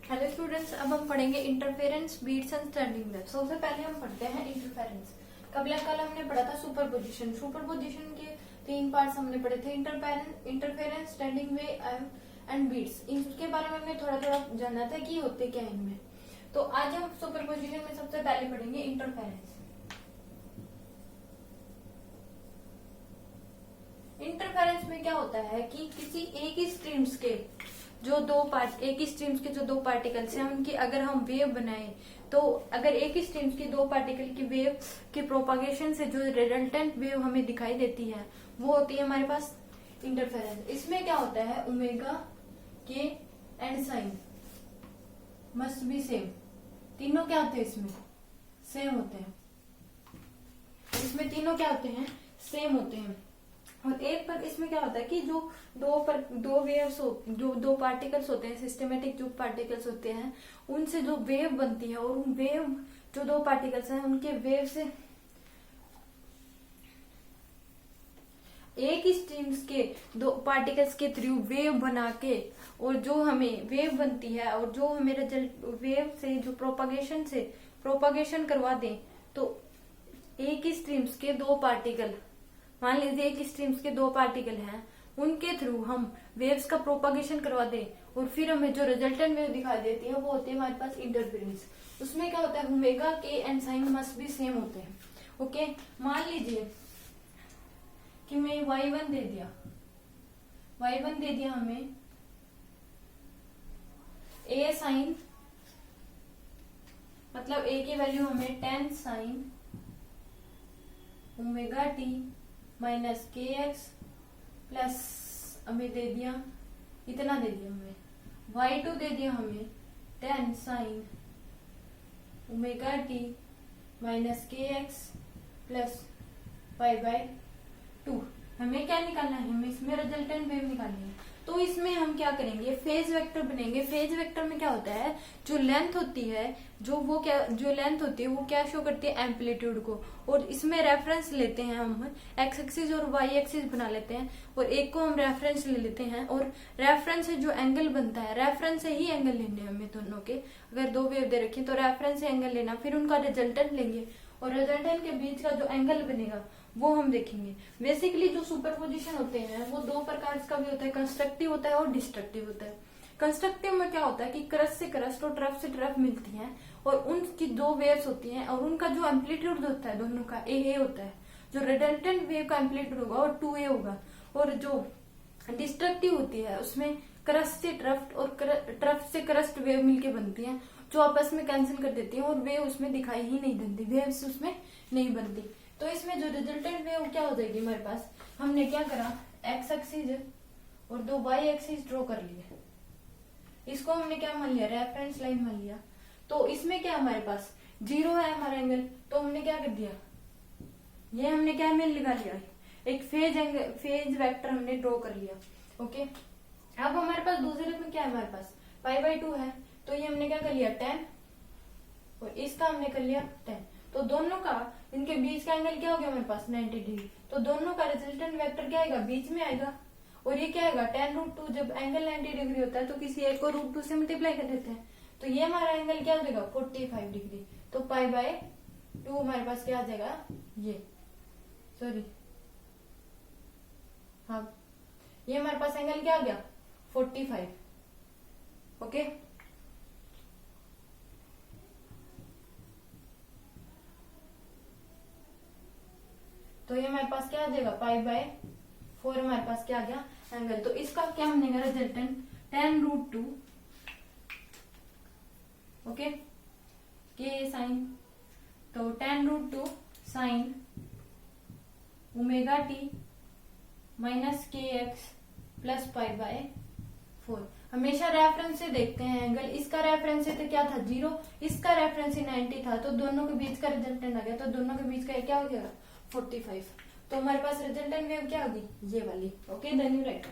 Hello students, अब हम पढ़ेंगे interference, beats and standing wave. सबसे पहले हम पढ़ते हैं इंटरफेरेंस। कल हमने पढ़ा था सुपरपोजिशन। सुपरपोजिशन के 3 पार्ट्स हमने पढ़े थे, interference, standing wave and beats. इनके बारे में हमने थोड़ा थोड़ा जाना था कि होते क्या इनमें। तो आज हम सुपरपोजिशन में सबसे पहले पढ़ेंगे इंटरफेरेंस। इंटरफेरेंस में क्या होता है कि किसी एक ही स्ट्रीम्स के जो दो पार्टिकल्स हैं उनकी अगर हम वेव बनाएं, तो अगर एक ही स्ट्रीम्स की दो पार्टिकल की वेव के प्रोपागेशन से जो रिजल्टेंट वेव हमें दिखाई देती है वो होती है हमारे पास इंटरफेरेंस। इसमें क्या होता है, ओमेगा के and sine must be same. तीनों क्या होते हैं, इसमें सेम होते हैं। इसमें तीनों क्या होते हैं, सेम होते हैं। और एक पर इसमें क्या होता है कि जो दो पार्टिकल्स होते हैं, सिस्टमेटिक जो पार्टिकल्स होते हैं, उनसे जो वेव बनती है और उन वेव जो दो पार्टिकल्स हैं उनके वेव से एक ही स्ट्रीम्स के दो पार्टिकल्स के थ्रू वेव बना के और जो हमें वेव बनती है और जो हमें रिजल्ट वेव से जो प्रोपागेशन करवा दें, तो एक ही स्ट्रीम्स के दो पार्टिकल, मान लीजिए एक स्ट्रीम्स के दो पार्टिकल हैं, उनके थ्रू हम वेव्स का प्रोपागेशन करवा दें और फिर हमें जो रिजल्टेंट वेव दिखाई देती है वो होती है हमारे पास इंटरफेरेंस। उसमें क्या होता है, ओमेगा के एंड साइन मस्ट भी सेम होते हैं। ओके, मान लीजिए कि मैं y1 दे दिया, हमें a साइन, मतलब a की वैल्यू हमें 10 साइन ओमेगा टी माइनस के एक्स प्लस हमें दे दिया, इतना दे दिया हमें। y2 दे दिया हमें 10 साइन ओमेगा टी माइनस के एक्स प्लस π/2। हमें क्या निकालना है, हमें इसमें रिजल्टेंट वेव निकालनी है। तो इसमें हम क्या करेंगे, फेज वेक्टर बनेंगे। फेज वेक्टर में क्या होता है, जो लेंथ होती है वो क्या शो करती है, एम्पलीट्यूड को। और इसमें रेफरेंस लेते हैं हम, एक्स एक्सिस और वाई एक्सिस बना लेते हैं और एक को हम रेफरेंस ले लेते हैं। और रेफरेंस से जो एंगल बनता है, रेफरेंस से ही एंगल लेने हैं हमें दोनों के। अगर दो वेव दे रखी तो रेफरेंस से एंगल लेना, फिर उनका रिजल्टेंट लेंगे और रिजल्टेंट के बीच का जो एंगल बनेगा वो हम देखेंगे। बेसिकली जो सुपरपोजिशन होते हैं वो दो प्रकार का भी होता है, कंस्ट्रक्टिव होता है और डिस्ट्रक्टिव होता है। कंस्ट्रक्टिव में क्या होता है कि क्रस्ट से क्रस्ट और ट्रफ से ट्रफ मिलती हैं और उनकी दो वेव्स होती हैं और उनका जो एम्पलीट्यूड होता है दोनों का ए होता है। जो रिजल्टेंट वेव का एम्पलीट्यूड होगा और 2a होगा। और जो डिस्ट्रक्टिव होती है उसमें क्रस्ट से ट्रफ और ट्रफ से क्रस्ट वेव मिलके बनती है, जो आपस में कैंसिल कर देती है और वेव उसमें दिखाई ही नहीं देती, वेव्स उसमें नहीं बनती। तो इसमें जो रिजल्टेंट वेव क्या हो जाएगी हमारे पास, हमने क्या करा, एक्स एक्सिस और दो वाई एक्सिस ड्रॉ कर लिए। इसको हमने क्या मान लिया, रेफरेंस लाइन मान लिया। तो इसमें क्या हमारे पास 0 है हमारा एंगल, तो हमने क्या कर दिया, ये हमने क्या में लगा लिया, एक फेज वेक्टर हमने ड्रॉ कर लिया। ओके, अब हमारे पास दूसरे में क्या है, हमारे पास π/2 है। तो ये हमने क्या कर लिया 10 और इसका हमने कर लिया 10। तो दोनों का, इनके बीच का एंगल क्या हो गया हमारे पास 90 डिग्री। तो दोनों का रिजल्टेंट वेक्टर क्या आएगा, बीच में आएगा। और ये क्या आएगा 10√2। जब एंगल 90 डिग्री होता है तो किसी एक को √2 से मल्टीप्लाई कर देते हैं, तो ये हमारा एंगल क्या हो जाएगा 45 डिग्री। तो π/2 हमारे पास क्या आ जाएगा, ये हाँ, ये हमारे पास एंगल क्या आ गया 45। ओके, तो ये हमारे पास क्या आ जाएगा π/4 हमारे पास क्या आ गया एंगल। तो इसका क्या हमने कहा रिजल्टेंट 10√2 ओके के साइन, तो 10√2 साइन ओमेगा टी माइनस के एक्स प्लस π/4। हमेशा रेफरेंस से देखते हैं एंगल। इसका रेफरेंस से तो क्या था 0, इसका रेफरेंस से 90 था, तो दोनों के बीच का रिजल्टेंट आ गया। तो दोनों के बीच का क्या हो गया 45। तो हमारे पास रिजल्टेंट वेव क्या होगी, ये वाली। Okay, then you write.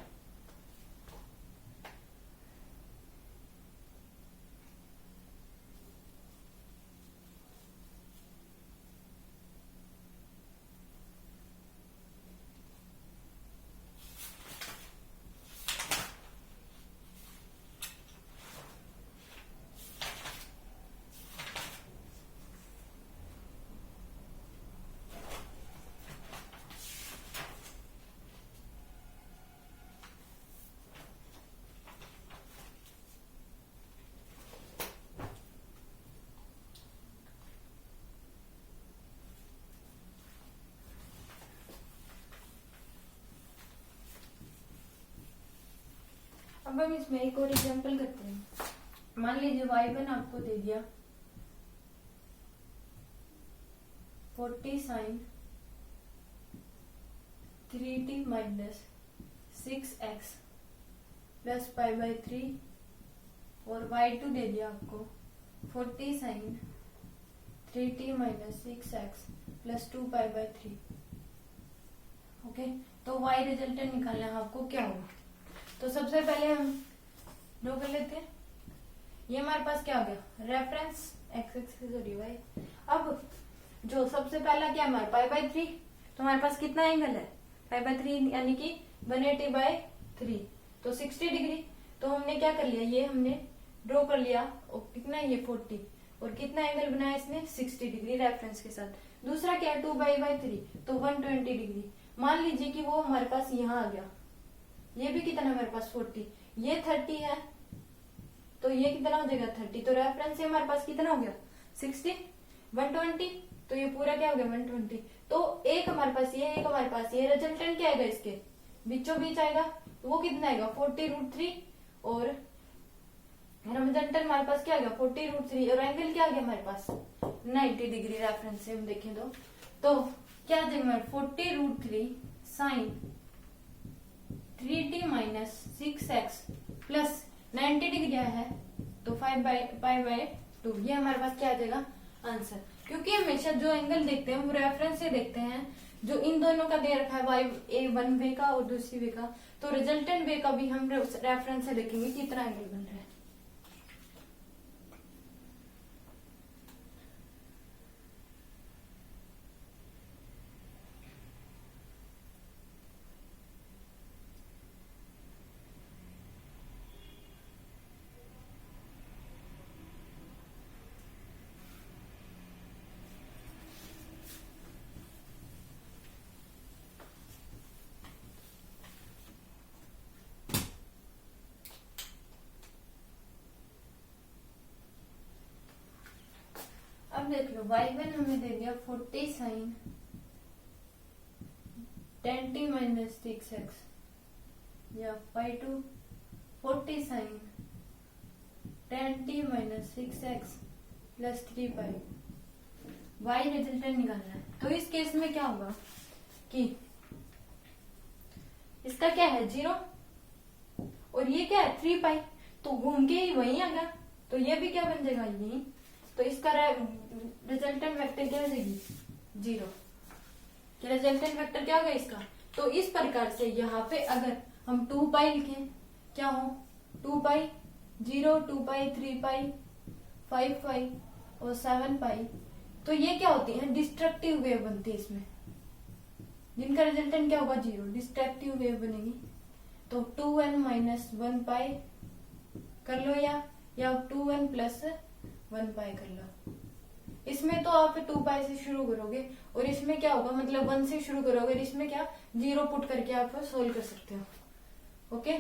अब हम इसमें एक और एग्जांपल करते हैं। मान लीजिए y1 आपको दे दिया 40 sin 3t minus 6x plus pi by 3 और y2 दे दिया आपको 40 sin 3t minus 6x plus 2 pi by 3। Okay, तो y रिजल्टेंट निकालना है आपको, क्या होगा। तो सबसे पहले हम ड्रॉ कर लेते हैं। ये हमारे पास क्या हो गया, रेफरेंस एक्स एक्सिस और y। अब जो सबसे पहला क्या हमारे पाई बाई 3, तो हमारे पास कितना एंगल है पाई बाई 3 यानी कि 180/3, तो 60 डिग्री। तो हमने क्या कर लिया, ये हमने ड्रॉ कर लिया और कितना है ये 40 और कितना एंगल बनाया इसने 60 डिग्री रेफरेंस के साथ। दूसरा क्या है 2/3 तो 120 डिग्री। मान लीजिए कि वो हमारे पास यहाँ आ गया, ये भी कितना हमारे पास 40, ये 30 है तो ये कितना हो जाएगा 30, तो रेफरेंस से हमारे पास कितना हो गया 60, 120, तो ये पूरा क्या हो गया 120। तो एक हमारे पास ये, एक हमारे पास ये, रिजल्टेंट क्या आएगा इसके बीचों बीच आएगा, तो वो कितना आएगा 40√3 और रिजल्टेंट हमारे पास क्या आ गया 40√3 और एंगल क्या आ गया हमारे पास 90 डिग्री रेफरेंस से हम देखें तो क्या आ जाएगा 40√3 sign 3t minus 6x plus 90 degree है तो 5/2, ये हमारे पास क्या आ जाएगा आंसर। क्योंकि हमेशा जो एंगल देखते हैं वो रेफरेंस से देखते हैं, जो इन दोनों का दे रखा है y वन वे का और दूसरी वे का, तो रिजल्टेंट वे का भी हम रेफरेंस से देखेंगे कितना एंगल बन रहा है। अब देख लो y1 हमें दे दिया 40 साइन 10t माइनस 6x या y2 40 sine 10t minus 6x plus 3 pi. y resultant निकालना है, तो इस केस में क्या होगा कि इसका क्या है 0 और ये क्या है 3 पाई, तो घूम के ही वही आ गया, तो ये भी क्या बन जाएगा यही, तो इसका रिजल्टेंट वेक्टर क्या हो जाएगी 0। रिजल्टेंट वेक्टर क्या होगा इसका, तो इस प्रकार से यहाँ पे अगर हम 2 पाई लिखें क्या हो 2 पाई 0 2 पाई 3 पाई 5 पाई और 7 पाई, तो ये क्या होती है डिस्ट्रक्टिव वेव बनती है इसमें, जिनका रिजल्टेंट क्या होगा 0, डिस्ट्रक्टिव वेव बनेगी। तो 2n माइनस 1 पाई कर लो या 2n प्लस 1 पाई कर लो। इसमें तो आप 2 पाई से शुरू करोगे और इसमें क्या होगा मतलब 1 से शुरू करोगे और इसमें क्या 0 पुट करके आप सोल्व कर सकते हो। Okay,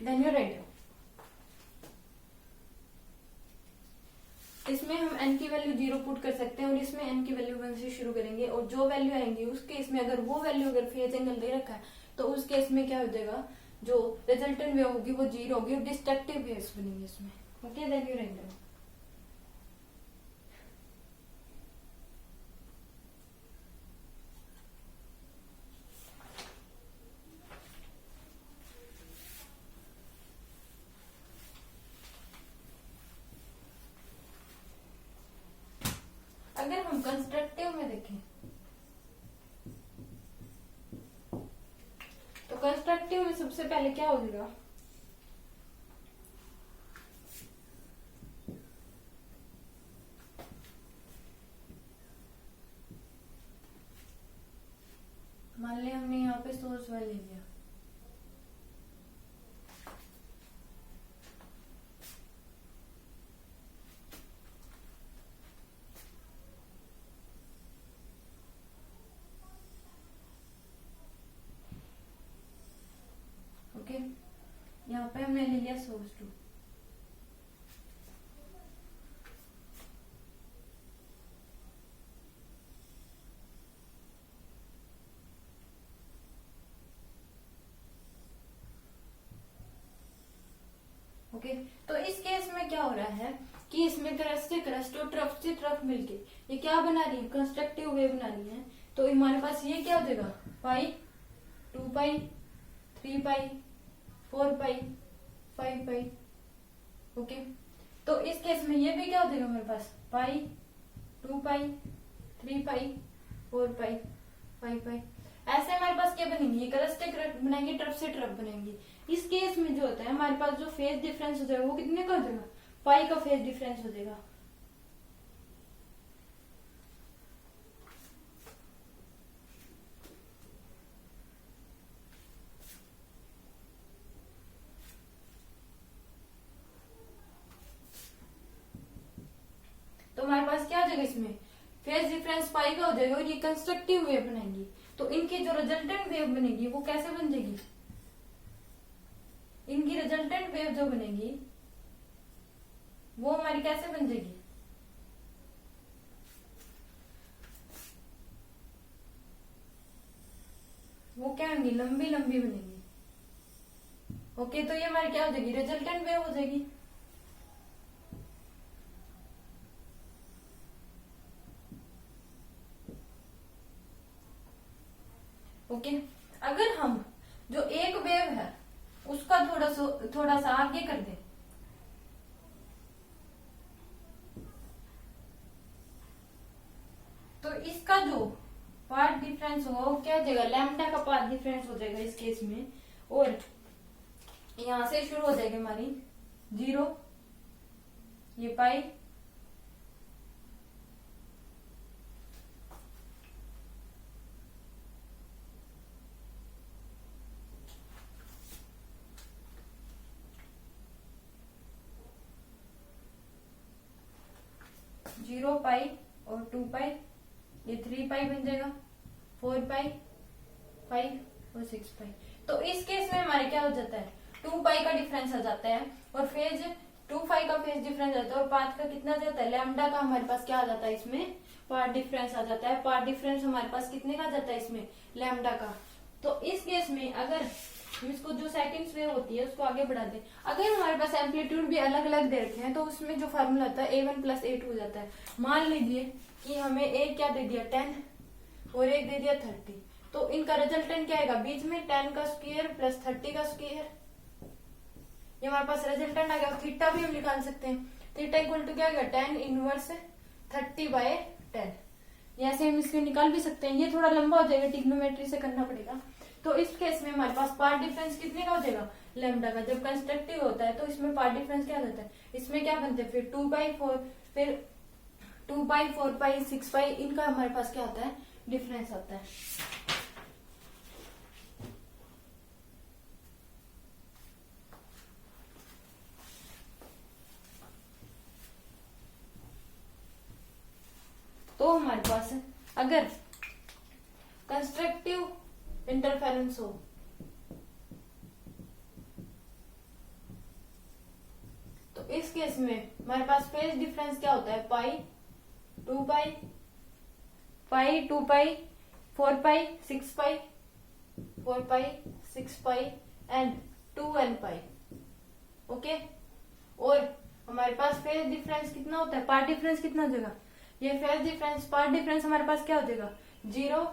then you write. इसमें हम n की वैल्यू 0 पुट कर सकते हैं और इसमें n की वैल्यू 1 से शुरू करेंगे और जो वैल्यू आएंगी उस केस में अगर वो वैल्यू अगर फेज एंगल दे रखा है तो उस केस में क्या हो जाएगा, जो रिजल्टेंट वेव होगी वो 0 होगी और डिस्ट्रक्टिव वेव्स बनेंगी इसमें। Okay, then you write. अगर हम कंस्ट्रक्टिव में देखें तो कंस्ट्रक्टिव में सबसे पहले क्या हो जाएगा, मान लिया हमने यहाँ पे सोर्स वाल ले लिया, ओके, यहाँ पे हमने ले लिया सोर्स 2। ओके, तो इस केस में क्या हो रहा है कि इसमें क्रस्ट से क्रस्ट और ट्रफ से ट्रफ मिलके ये क्या बना रही है, कंस्ट्रक्टिव वेव बना रही है। तो हमारे पास ये क्या हो जाएगा, पाई, 2 पाई, 3 पाई, 4 पाई, 5 पाई। ओके, तो इस केस में ये भी क्या हो जाएगा हमारे पास, पाई, 2 पाई, 3 पाई, 4 पाई, 5 पाई। ऐसे हमारे पास क्या बनेंगे, ये क्रस्ट से क्रस्ट बनाएंगे, ट्रफ से ट्रफ बनेंगे। इस केस में जो होता है हमारे पास जो फेज डिफरेंस हो जाएगा वो कितने का हो जाएगा, पाई का फेज डिफरेंस हो जाएगा। तो हमारे पास क्या हो जाएगा, इसमें फेज डिफरेंस पाई का हो जाएगा और ये कंस्ट्रक्टिव वेव बनाएंगी। तो इनकी जो रिजल्टेंट वेव बनेगी वो कैसे बन जाएगी, इनकी रिजल्टेंट वेव जो बनेगी वो हमारी कैसे बन जाएगी, वो क्या होंगी, लंबी लंबी बनेगी। ओके, तो ये हमारी क्या हो जाएगी, रिजल्टेंट वेव हो जाएगी। ओके, अगर हम जो एक वेव है उसका थोड़ा सा आगे कर दें, तो इसका जो पाथ डिफरेंस होगा वो क्या हो जाएगा, लैम्डा का पाथ डिफरेंस हो जाएगा इस केस में। और यहां से शुरू हो जाएगी हमारी 0, ये पाई, जीरो पाई और 2 पाई, ये 3 पाई बन जाएगा, 4 पाई, 5 और 6 पाई। तो इस केस में हमारे क्या हो जाता है, 2 पाई का डिफरेंस आ जाता है और फेज 2 पाई का फेज डिफरेंस आता है और पाथ का कितना जाता है, लैम्डा का हमारे पास क्या आ जाता है, इसमें पाथ डिफरेंस आ जाता है। पाथ डिफरेंस हमारे पास कितने का जाता है, इसमें लैम्डा का। तो इस केस में अगर हम इसको जो सेकंड्स वेव होती है उसको आगे बढ़ा दें, अगर हमारे पास एम्पलीट्यूड भी अलग अलग दे रखे हैं तो उसमें जो फार्मूला होता है A1 + A2 हो जाता है। मान लीजिए कि हमें एक क्या दे दिया 10 और एक दे दिया 30, तो इनका रिजल्टेंट क्या आएगा, बीच में 10 का स्क्वायर प्लस 30 का स्क्वायर, ये हमारे पास रिजल्टेंट आ गया। थीटा भी हम निकाल सकते हैं, थीटा इक्वल टू क्या आएगा, 10 इनवर्स 30/10। ऐसे हम इसको निकाल भी सकते हैं, ये थोड़ा लंबा हो जाएगा, ट्रिग्नोमेट्री से करना पड़ेगा। तो इस केस में हमारे पास पार्ट डिफरेंस कितने का हो जाएगा, लैम्डा का। जब कंस्ट्रक्टिव होता है तो इसमें पार्ट डिफरेंस क्या होता है, इसमें क्या बनते हैं फिर 2/4, फिर 2 पाई, 4 पाई, 6 पाई, इनका हमारे पास क्या होता है, डिफरेंस आता है। तो हमारे पास अगर कंस्ट्रक्टिव इंटरफेरेंस हो तो इस केस में हमारे पास फेज डिफरेंस क्या होता है, पाई, 2 पाई, पाई, 2 पाई, 4 पाई, 6 पाई, 4 पाई, 6 पाई एंड 2n पाई। ओके, और हमारे पास फेज डिफरेंस कितना होता है, पार्ट डिफरेंस कितना हो जाएगा, ये फेज डिफरेंस, पार्ट डिफरेंस हमारे पास क्या हो जाएगा, 0,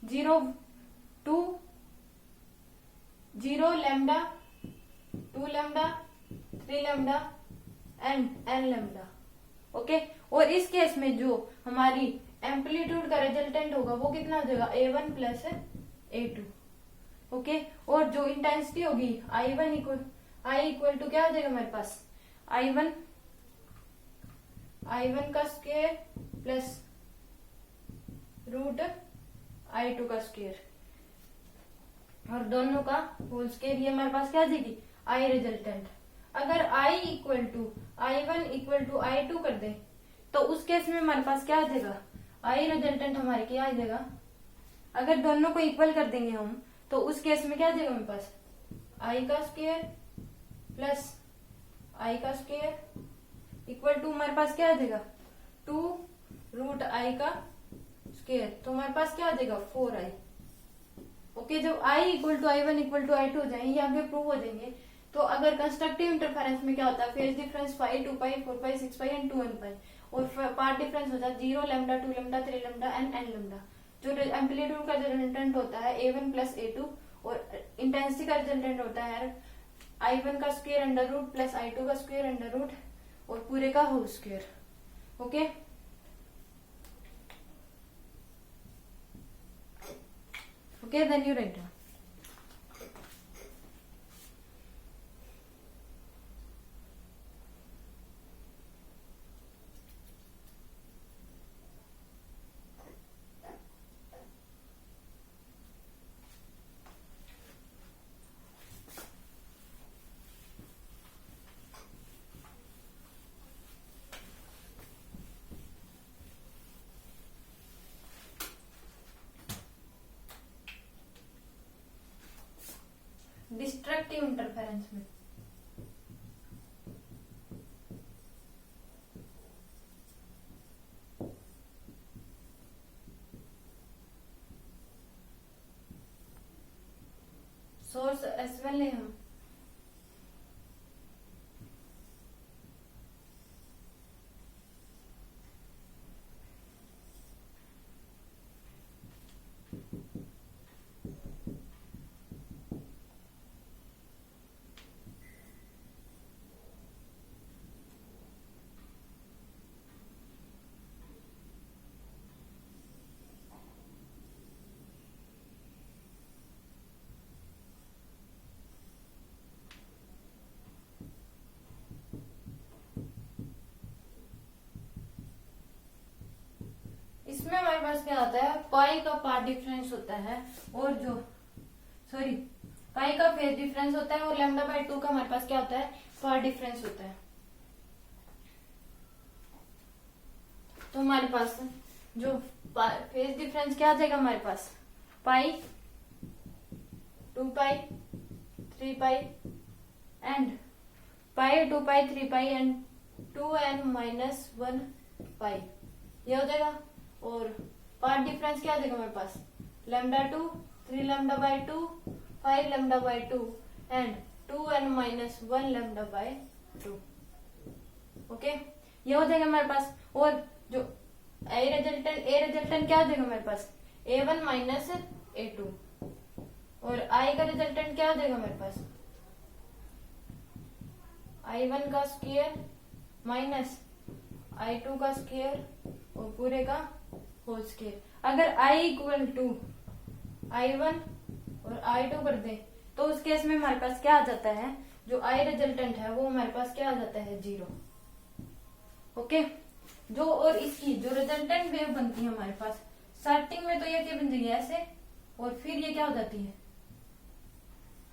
0, 2, 0 lambda, 2 lambda, 3 lambda and n lambda. Okay, और इस केस में जो हमारी एम्पलीट्यूड का रिजल्टेंट होगा वो कितना हो जाएगा, A1 + A2। ओके, और जो इंटेंसिटी होगी I1 इक्वल टू क्या हो जाएगा हमारे पास, I1 का स्क्वायर प्लस √I2 का स्क्वायर और दोनों का होल स्क्वायर, ये हमारे पास क्या आ जाएगी, I रिजल्टेंट। अगर I1 इक्वल टू I2 कर दे तो उस केस में हमारे पास क्या आ जाएगा, I रिजल्टेंट हमारे क्या आ जाएगा, अगर दोनों को इक्वल कर देंगे हम तो उस केस में क्या आ जाएगा हमारे पास, I का स्क्वायर प्लस I का स्क्वायर इक्वल टू हमारे पास क्या आ जाएगा, 2 √I का स्क्वायर। तो हमारे पास क्या आ जाएगा, 4I। ओके, जब I equal to I1 equal to I2 हो जाएंगे, ये आगे प्रूव हो जाएंगे। तो अगर कंस्ट्रक्टिव इंटरफेरेंस में क्या होता है, phase difference pi, 2 pi, 4 pi, 6 pi and 2n पाई, और पार्ट डिफरेंस होता है 0 lambda, 2 lambda, 3 lambda and n lambda. जो एम्पलीट्यूड का रिजल्टेंट होता है A1 प्लस A2, और इंटेंसिटी का रिजल्टेंट होता है I1 का square under root plus I2 का स्क्वायर अंडर रूट और पूरे का whole square. Okay, okay, then you write. Destructive interference में सोर्स S1 ले हम, इसमें हमारे पास क्या होता है, पाई का पार्ट डिफरेंस होता है, और जो सॉरी पाई का फेज डिफरेंस होता है, और लैम्डा बाई 2 का हमारे पास क्या होता है, पार्ट डिफरेंस होता है। तो हमारे पास जो फेज डिफरेंस क्या आ जाएगा हमारे पास, pi, 2 pi, 3 pi and pi, 2 pi, 3 pi and 2n minus 1 pi, ये हो जाएगा। और पार्ट डिफरेंस क्या आ जाएगा हमारे पास, lambda 2, 3 lambda by 2, 5 lambda by 2 and 2n minus 1 lambda by 2। Okay, ये हो जाएगा हमारे पास। और जो ए रिजल्टेंट क्या हो जाएगा हमारे पास, A1 माइनस A2, और I का रिजल्टेंट क्या हो जाएगा हमारे पास, I1 का स्क्वायर माइनस I2 का स्क्वायर और पूरे का होल स्क्वायर। अगर I इक्वल टू I1 और I2 कर दे तो उस केस में हमारे पास क्या आ जाता है, जो I रिजल्टेंट है वो हमारे पास क्या आ जाता है, 0। ओके, जो और इसकी जो रिजल्टेंट वेव बनती है हमारे पास, स्टार्टिंग में तो ये क्या बन जाएगी ऐसे, और फिर ये क्या हो जाती है,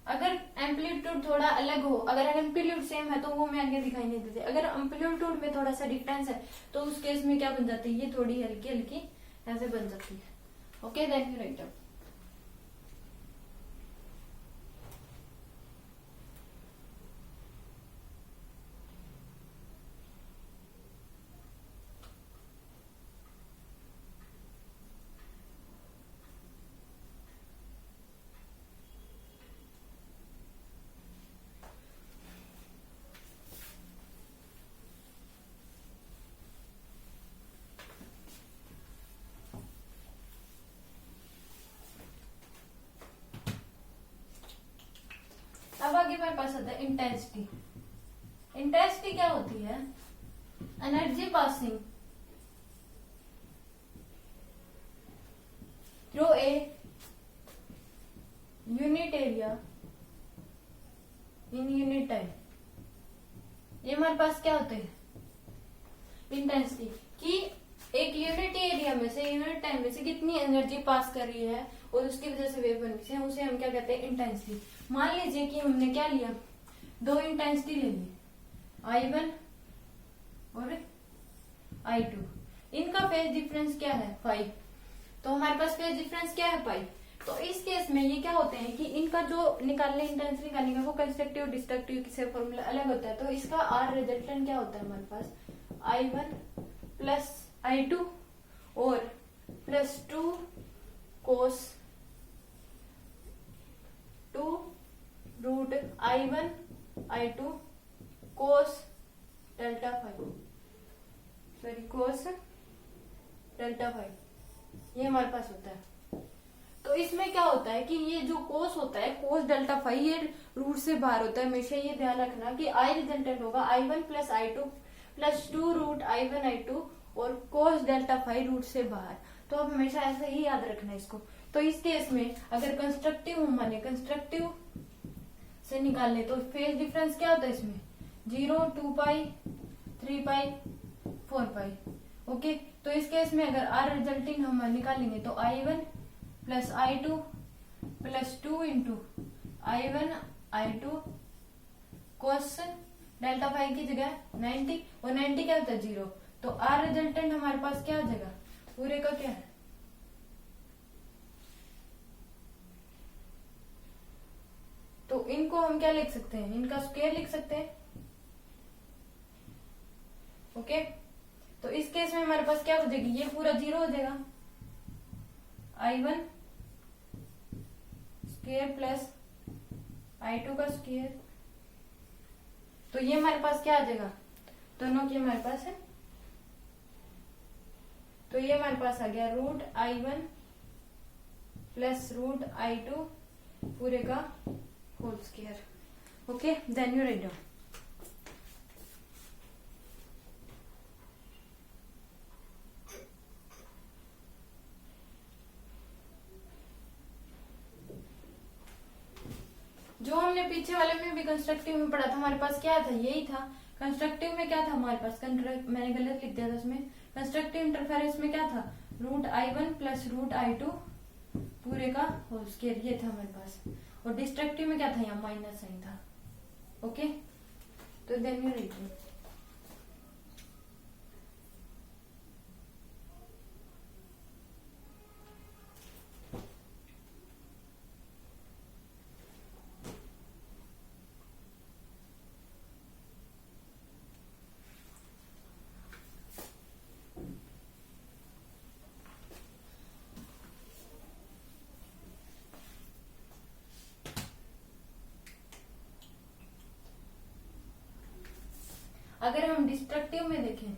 अगर एम्पलीट्यूड थोड़ा अलग हो, अगर एम्पलीट्यूड सेम है तो वो मैं आगे दिखाई नहीं देते, अगर एम्पलीट्यूड में थोड़ा सा डिफरेंस है तो उस केस में क्या बन जाती है, ये थोड़ी हल्की हल्की ऐसे बन जाती है। Okay, then you write down. अब आगे हमारे पास आता है इंटेंसिटी। इंटेंसिटी क्या होती है, energy passing through a unit area in unit time. ये हमारे पास क्या होते हैं, इंटेंसिटी, कि एक यूनिट एरिया में से, यूनिट टाइम में से कितनी एनर्जी पास कर रही है और उसकी वजह से वेव बनी है, उसे हम क्या कहते हैं, इंटेंसिटी। मान लीजिए कि हमने क्या लिया, 2 इंटेंसिटी ले ली, I1 और I2, इनका फेज डिफरेंस क्या है, 5। तो हमारे पास फेज डिफरेंस क्या है, 5। तो इस केस में ये क्या होते हैं कि इनका जो निकालने इंटेंसिटी निकालने का वो कंस्ट्रक्टिव डिस्ट्रक्टिव से फॉर्मूला अलग होता है। तो इसका R रिजल्टेंट क्या होता है हमारे पास, I1 प्लस I2 और प्लस 2 कोस 2√I1I2 cos delta five, sorry cos delta five, ये हमारे पास होता है। तो इसमें क्या होता है कि ये जो कोस होता है, कोस डेल्टा फाइव, ये रूट से बाहर होता है। हमेशा ये ध्यान रखना कि आई रिजल्टेंट होगा I1 plus I2 plus 2√I1I2 और कोस डेल्टा फाइव रूट से बाहर। तो अब हमेशा ऐसे ही याद रखना इसको। तो इस केस में अगर कंस्ट्रक्टिव हम माने, कंस्ट्रक्टिव से निकालने, तो फेज डिफरेंस क्या होता है इसमें 0, 2 पाई, 3 पाई, 4 पाई। ओके, तो इस केस में अगर आर रिजल्टिंग हम निकालेंगे तो I1 plus I2 plus 2 into I1I2 कोस डेल्टा फाइव की जगह 90, और 90 क्या होता है 0। तो आर रिजल्टेंट हमारे पास क्या आ जाएगा, पूरे का क्या है, तो इनको हम क्या लिख सकते हैं, इनका स्क्वायर लिख सकते हैं। ओके, तो इस केस में हमारे पास क्या हो जाएगी, ये पूरा 0 हो जाएगा, I1 स्क्वायर प्लस I2 का स्क्वायर। तो ये हमारे पास क्या आ जाएगा, दोनों की हमारे पास है, तो ये हमारे पास आ गया √I1 प्लस √I2 पूरे का whole square. Okay, then you write down. जो हमने पीछे वाले में भी कंस्ट्रक्टिव में पढ़ा था, हमारे पास क्या था, यही था। कंस्ट्रक्टिव में क्या था हमारे पास, मैंने गलत लिख दिया था उसमें, कंस्ट्रक्टिव इंटरफेरेंस में क्या था, √I1 प्लस √I2 पूरे का होल स्क्वायर, ये था हमारे पास। और डिस्ट्रक्टिव में क्या था, यहाँ माइनस साइन था। ओके, तो देन यू राइट। अगर हम डिस्ट्रक्टिव में देखें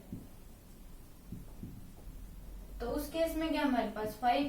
तो उस केस में क्या हमारे पास 5